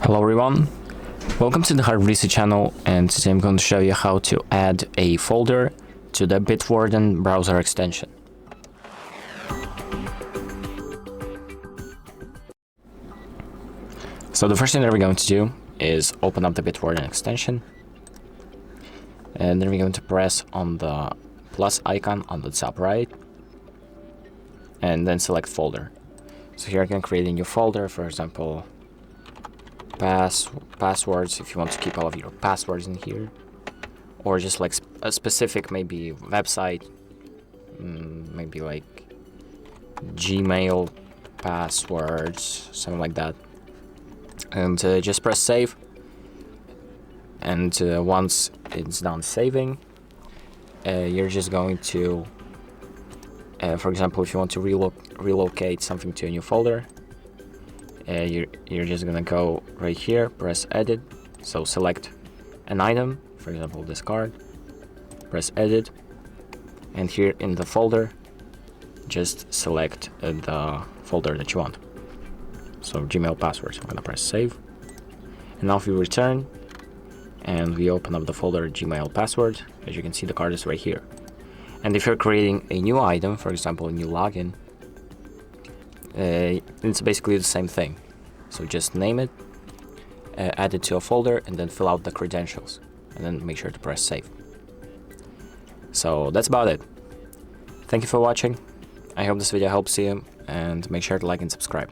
Hello everyone, welcome to the Hard Reset channel, and today I'm going to show you how to add a folder to the Bitwarden browser extension. So the first thing that we're going to do is open up the Bitwarden extension, and then we're going to press on the plus icon on the top right, and then select folder. So here I can create a new folder, for example, passwords, if you want to keep all of your passwords in here, or just like a specific maybe website, maybe like Gmail passwords, something like that. And just press save, and once it's done saving, you're just going to for example, if you want to relocate something to a new folder, you're just gonna go right here, press edit, so select an item, for example this card, press edit, and here in the folder just select the folder that you want, so Gmail passwords. I'm gonna press save, and now if we return and we open up the folder Gmail password, as you can see the card is right here. And if you're creating a new item, for example a new login, it's basically the same thing. So just name it, add it to a folder, and then fill out the credentials, and then make sure to press save. So that's about it. Thank you for watching. I hope this video helps you, and make sure to like and subscribe.